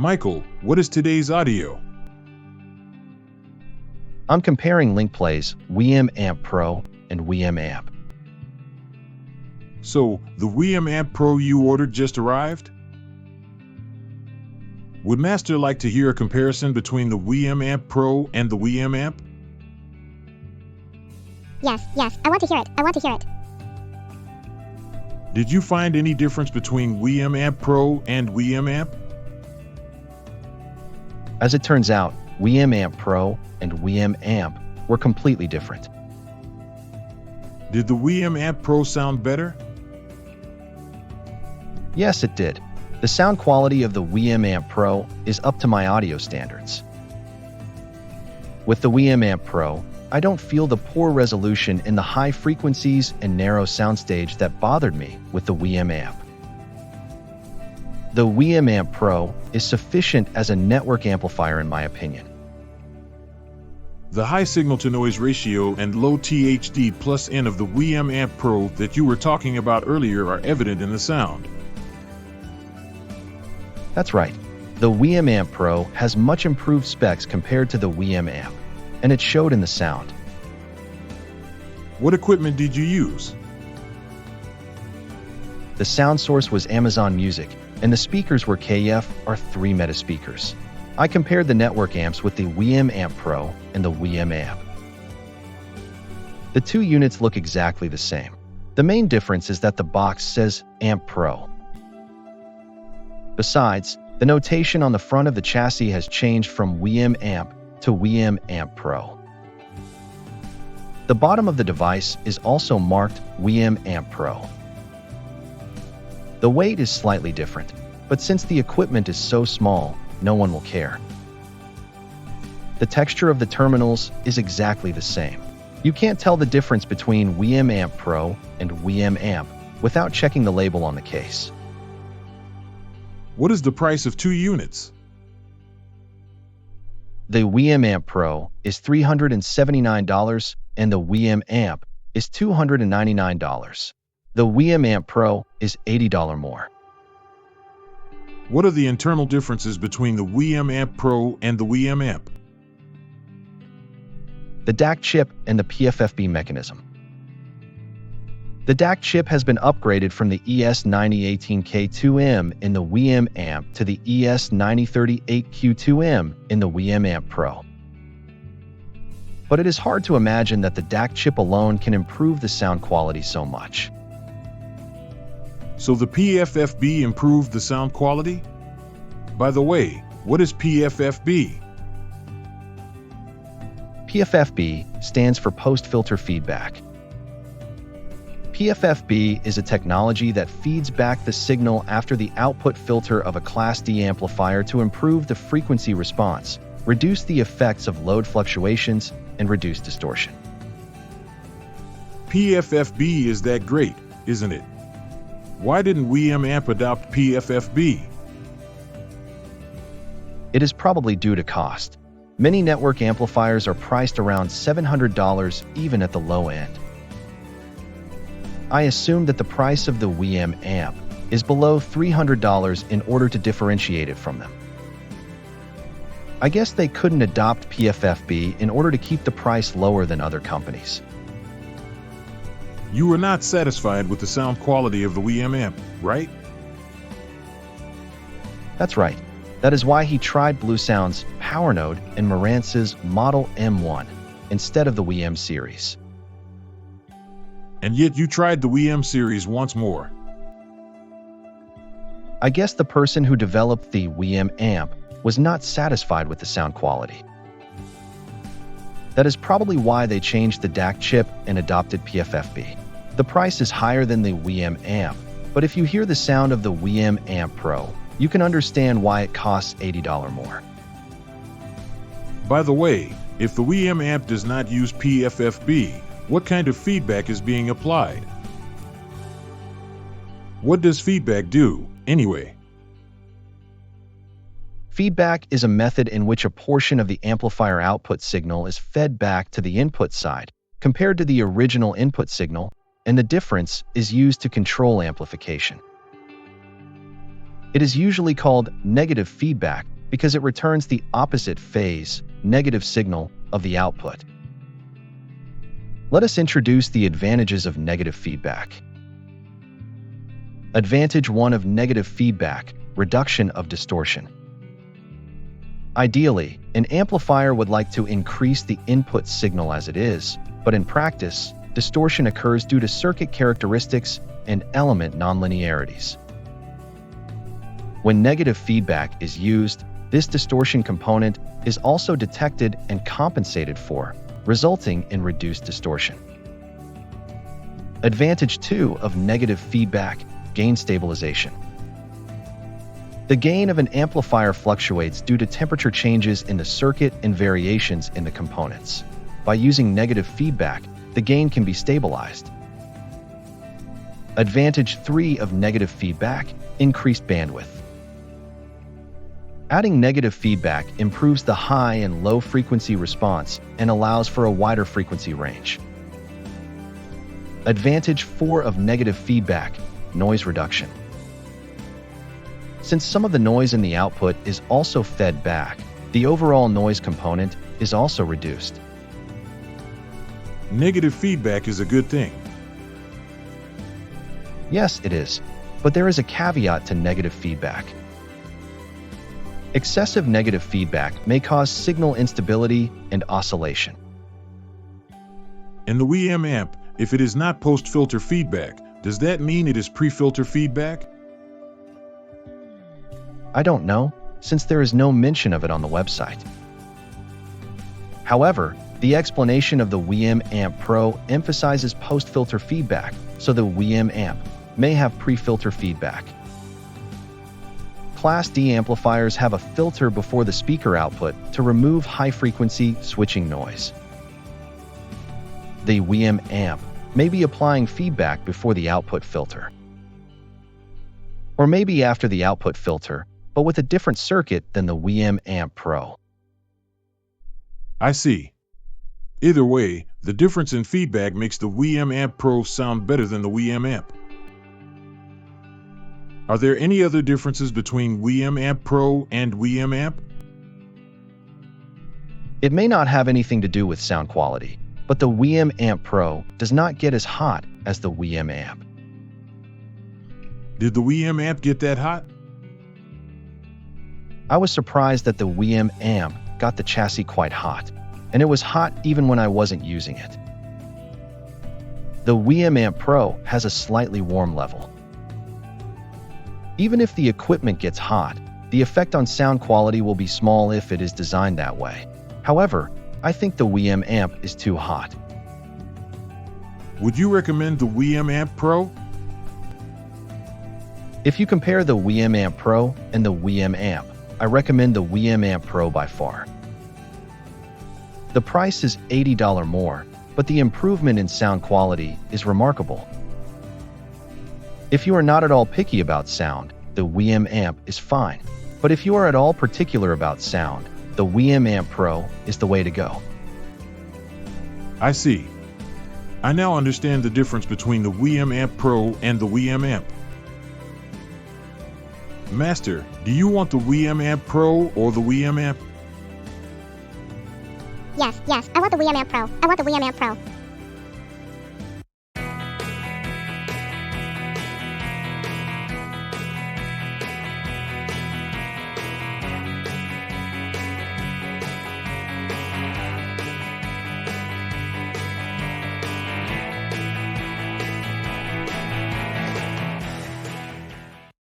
Michael, what is today's audio? I'm comparing Linkplay's WiiM Amp Pro and WiiM Amp. So, the WiiM Amp Pro you ordered just arrived? Would Master like to hear a comparison between the WiiM Amp Pro and the WiiM Amp? Yes, I want to hear it. Did you find any difference between WiiM Amp Pro and WiiM Amp? As it turns out, WiiM Amp Pro and WiiM Amp were completely different. Did the WiiM Amp Pro sound better? Yes, it did. The sound quality of the WiiM Amp Pro is up to my audio standards. With the WiiM Amp Pro, I don't feel the poor resolution in the high frequencies and narrow soundstage that bothered me with the WiiM Amp. The WiiM Amp Pro is sufficient as a network amplifier in my opinion. The high signal-to-noise ratio and low THD plus N of the WiiM Amp Pro that you were talking about earlier are evident in the sound. That's right. The WiiM Amp Pro has much improved specs compared to the WiiM Amp, and it showed in the sound. What equipment did you use? The sound source was Amazon Music, and the speakers were KF R3 Meta speakers. I compared the network amps with the WiiM Amp Pro and the WiiM Amp. The two units look exactly the same. The main difference is that the box says Amp Pro. Besides, the notation on the front of the chassis has changed from WiiM Amp to WiiM Amp Pro. The bottom of the device is also marked WiiM Amp Pro. The weight is slightly different, but since the equipment is so small, no one will care. The texture of the terminals is exactly the same. You can't tell the difference between WiiM Amp Pro and WiiM Amp without checking the label on the case. What is the price of two units? The WiiM Amp Pro is $379 and the WiiM Amp is $299. The WiiM Amp Pro is $80 more. What are the internal differences between the WiiM Amp Pro and the WiiM Amp? The DAC chip and the PFFB mechanism. The DAC chip has been upgraded from the ES9018K2M in the WiiM Amp to the ES9038Q2M in the WiiM Amp Pro. But it is hard to imagine that the DAC chip alone can improve the sound quality so much. So the PFFB improved the sound quality? By the way, what is PFFB? PFFB stands for post-filter feedback. PFFB is a technology that feeds back the signal after the output filter of a Class D amplifier to improve the frequency response, reduce the effects of load fluctuations, and reduce distortion. PFFB is that great, isn't it? Why didn't WiiM Amp adopt PFFB? It is probably due to cost. Many network amplifiers are priced around $700 even at the low end. I assume that the price of the WiiM Amp is below $300 in order to differentiate it from them. I guess they couldn't adopt PFFB in order to keep the price lower than other companies. You were not satisfied with the sound quality of the WiiM Amp, right? That's right. That is why he tried Bluesound's PowerNode and Marantz's Model M1 instead of the WiiM series. And yet you tried the WiiM series once more. I guess the person who developed the WiiM Amp was not satisfied with the sound quality. That is probably why they changed the DAC chip and adopted PFFB. The price is higher than the WiiM Amp, but if you hear the sound of the WiiM Amp Pro, you can understand why it costs $80 more. By the way, if the WiiM Amp does not use PFFB, what kind of feedback is being applied? What does feedback do, anyway? Feedback is a method in which a portion of the amplifier output signal is fed back to the input side, compared to the original input signal, and the difference is used to control amplification. It is usually called negative feedback because it returns the opposite phase, negative signal, of the output. Let us introduce the advantages of negative feedback. Advantage 1 of negative feedback, reduction of distortion. Ideally, an amplifier would like to increase the input signal as it is, but in practice, distortion occurs due to circuit characteristics and element nonlinearities. When negative feedback is used, this distortion component is also detected and compensated for, resulting in reduced distortion. Advantage 2 of negative feedback, gain stabilization. The gain of an amplifier fluctuates due to temperature changes in the circuit and variations in the components. By using negative feedback, the gain can be stabilized. Advantage 3 of negative feedback, increased bandwidth. Adding negative feedback improves the high and low frequency response and allows for a wider frequency range. Advantage 4 of negative feedback, noise reduction. Since some of the noise in the output is also fed back, the overall noise component is also reduced. Negative feedback is a good thing. Yes, it is, but there is a caveat to negative feedback. Excessive negative feedback may cause signal instability and oscillation. In the WiiM amp, if it is not post-filter feedback, does that mean it is pre-filter feedback? I don't know, since there is no mention of it on the website. However, the explanation of the WiiM Amp Pro emphasizes post-filter feedback, so the WiiM amp may have pre-filter feedback. Class D amplifiers have a filter before the speaker output to remove high-frequency switching noise. The WiiM amp may be applying feedback before the output filter. Or maybe after the output filter, but with a different circuit than the WiiM Amp Pro. I see. Either way, the difference in feedback makes the WiiM Amp Pro sound better than the WiiM amp. Are there any other differences between WiiM Amp Pro and WiiM amp? It may not have anything to do with sound quality, but the WiiM Amp Pro does not get as hot as the WiiM amp. Did the WiiM amp get that hot? I was surprised that the WiiM amp got the chassis quite hot, and it was hot even when I wasn't using it. The WiiM Amp Pro has a slightly warm level. Even if the equipment gets hot, the effect on sound quality will be small if it is designed that way. However, I think the WiiM amp is too hot. Would you recommend the WiiM Amp Pro? If you compare the WiiM Amp Pro and the WiiM amp, I recommend the WiiM Amp Pro by far. The price is $80 more, but the improvement in sound quality is remarkable. If you are not at all picky about sound, the WiiM amp is fine. But if you are at all particular about sound, the WiiM Amp Pro is the way to go. I see. I now understand the difference between the WiiM Amp Pro and the WiiM amp. Master, do you want the WiiM Amp Pro or the WiiM amp? Yes, I want the WiiM Amp Pro. I want the WiiM Amp Pro.